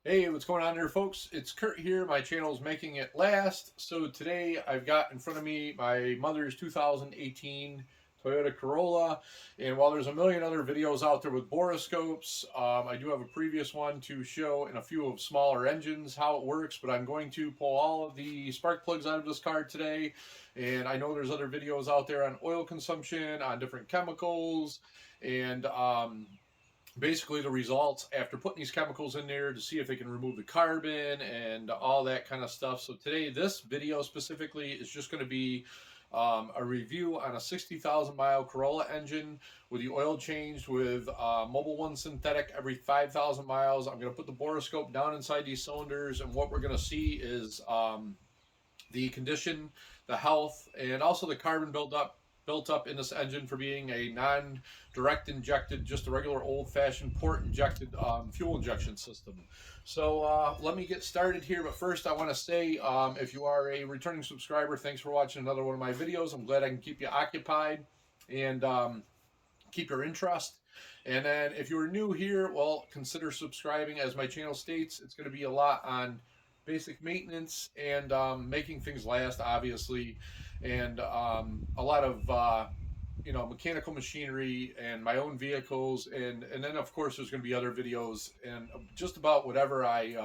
Hey, what's going on there, folks? It's Kurt here. My channel is Making It Last. So today I've got in front of me my mother's 2018 Toyota Corolla. And while there's a million other videos out there with borescopes, I do have a previous one to show in a few of smaller engines how it works. But I'm going to pull all of the spark plugs out of this car today. And I know there's other videos out there on oil consumption, on different chemicals, and basically the results after putting these chemicals in there to see if they can remove the carbon and all that kind of stuff. So today, this video specifically is just going to be a review on a 60,000 mile Corolla engine with the oil changed with Mobil 1 synthetic every 5,000 miles. I'm going to put the borescope down inside these cylinders, and what we're going to see is the condition, the health, and also the carbon built up in this engine for being a non-direct injected, just a regular old-fashioned port injected fuel injection system. So let me get started here, but first I want to say, if you are a returning subscriber, thanks for watching another one of my videos. I'm glad I can keep you occupied and keep your interest. And then if you are new here, well, consider subscribing. As my channel states, it's going to be a lot on basic maintenance and making things last, obviously, and a lot of mechanical machinery and my own vehicles, and then of course there's going to be other videos and just about whatever I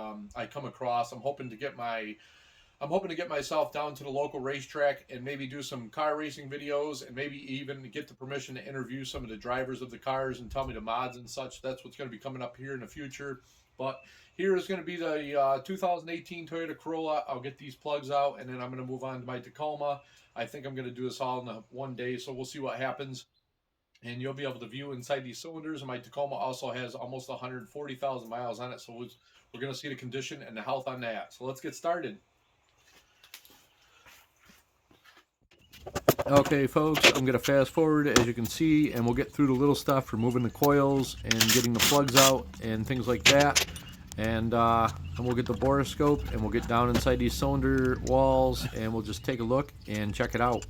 come across. I'm hoping to get myself down to the local racetrack and maybe do some car racing videos and maybe even get the permission to interview some of the drivers of the cars and tell me the mods and such. That's what's going to be coming up here in the future. But here is going to be the 2018 Toyota Corolla. I'll get these plugs out and then I'm going to move on to my Tacoma. I think I'm going to do this all in one day, so we'll see what happens. And you'll be able to view inside these cylinders. And my Tacoma also has almost 140,000 miles on it, so we're going to see the condition and the health on that. So let's get started. Okay, folks, I'm going to fast forward as you can see, and we'll get through the little stuff, removing the coils and getting the plugs out and things like that. And we'll get the borescope and we'll get down inside these cylinder walls and we'll just take a look and check it out.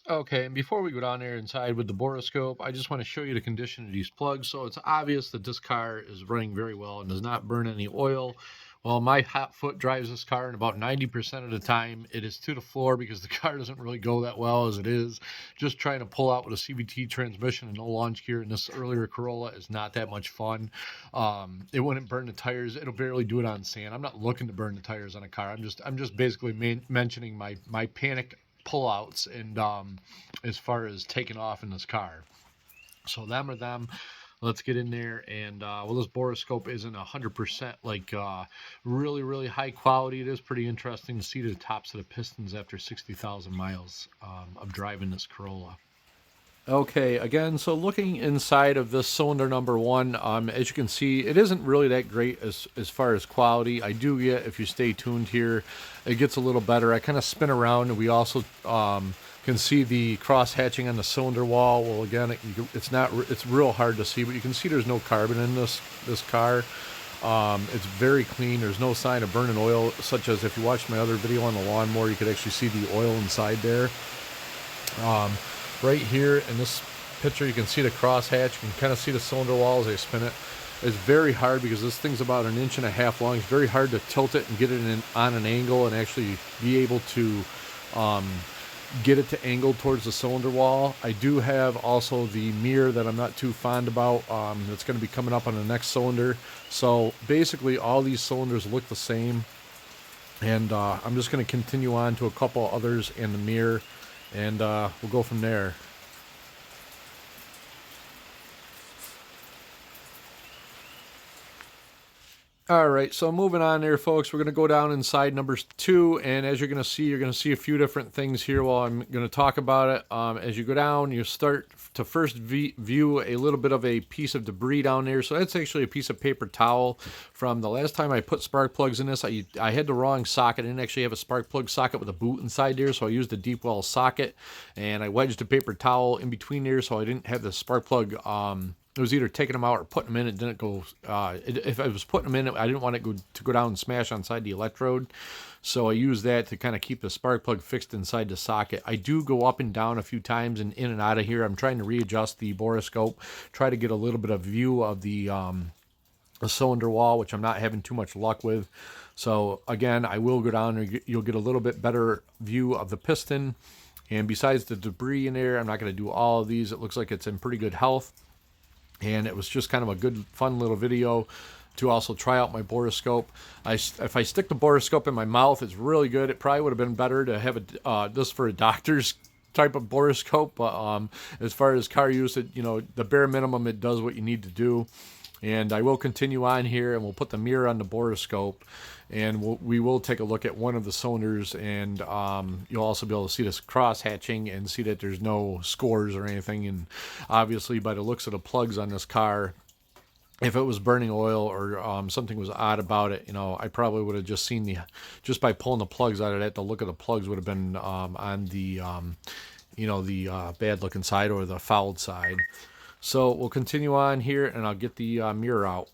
Okay, and before we go down there inside with the borescope, I just want to show you the condition of these plugs. So it's obvious that this car is running very well and does not burn any oil. Well, my hot foot drives this car, and about 90% of the time it is to the floor because the car doesn't really go that well as it is. Just trying to pull out with a CVT transmission and no launch gear in this earlier Corolla is not that much fun. It wouldn't burn the tires. It'll barely do it on sand. I'm not looking to burn the tires on a car. I'm just basically mentioning my panic pullouts and as far as taking off in this car. So them are them. Let's get in there and well, this borescope isn't 100% like really high quality. It is pretty interesting to see the tops of the pistons after 60,000 miles of driving this Corolla. Okay, again, so looking inside of this cylinder number one, as you can see, it isn't really that great as far as quality. I do get, if you stay tuned here, it gets a little better. I kind of spin around, and we also can see the cross hatching on the cylinder wall. Well, again, it's real hard to see, but you can see there's no carbon in this car. It's very clean. There's no sign of burning oil, such as if you watched my other video on the lawnmower, you could actually see the oil inside there. Right here in this picture, you can see the crosshatch. You can kind of see the cylinder wall as I spin it. It's very hard because this thing's about 1.5 inches long. It's very hard to tilt it and get it on an angle and actually be able to get it to angle towards the cylinder wall. I do have also the mirror that I'm not too fond about. That's going to be coming up on the next cylinder. So basically all these cylinders look the same. And I'm just going to continue on to a couple others in the mirror. And we'll go from there. All right, so moving on there, folks, we're going to go down inside number 2, and as you're going to see a few different things here while I'm going to talk about it. As you go down, you start to first view a little bit of a piece of debris down there. So that's actually a piece of paper towel from the last time I put spark plugs in this. I had the wrong socket. I didn't actually have a spark plug socket with a boot inside there, so I used a deep well socket, and I wedged a paper towel in between there, so I didn't have the spark plug. It was either taking them out or putting them in. It didn't go. If I was putting them in, I didn't want it to go down and smash inside the electrode. So I used that to kind of keep the spark plug fixed inside the socket. I do go up and down a few times and in and out of here. I'm trying to readjust the borescope, try to get a little bit of view of the cylinder wall, which I'm not having too much luck with. So again, I will go down and you'll get a little bit better view of the piston. And besides the debris in there, I'm not going to do all of these. It looks like it's in pretty good health. And it was just kind of a good, fun little video to also try out my borescope. If I stick the borescope in my mouth, it's really good. It probably would have been better to have this for a doctor's type of borescope. But as far as car use, the bare minimum, it does what you need to do. And I will continue on here, and we'll put the mirror on the borescope, and we will take a look at one of the cylinders, and you'll also be able to see this cross hatching and see that there's no scores or anything. And obviously, by the looks of the plugs on this car, if it was burning oil or something was odd about it, I probably would have just seen just by pulling the plugs out of that, the look of the plugs would have been on the bad looking side or the fouled side. So we'll continue on here, and I'll get the mirror out.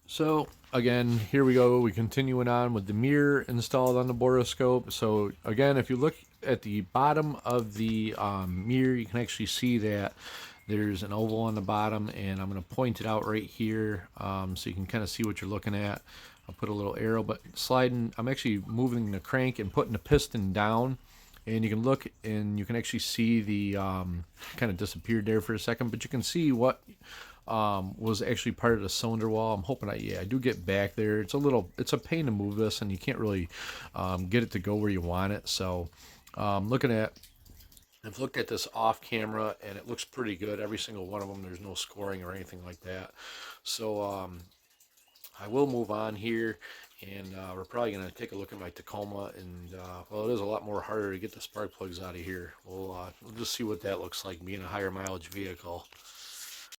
So again, here we go. We're continuing on with the mirror installed on the borescope. So again, if you look at the bottom of the mirror, you can actually see that there's an oval on the bottom, and I'm going to point it out right here so you can kind of see what you're looking at. I'll put a little arrow, but sliding, I'm actually moving the crank and putting the piston down. And you can look and you can actually see the kind of disappeared there for a second, but you can see what was actually part of the cylinder wall. I'm hoping I do get back there. It's a pain to move this, and you can't really get it to go where you want it. So I've looked at this off camera, and it looks pretty good. Every single one of them, there's no scoring or anything like that. So I will move on here. And we're probably going to take a look at my Tacoma, and well, it is a lot more harder to get the spark plugs out of here. We'll just see what that looks like being a higher mileage vehicle.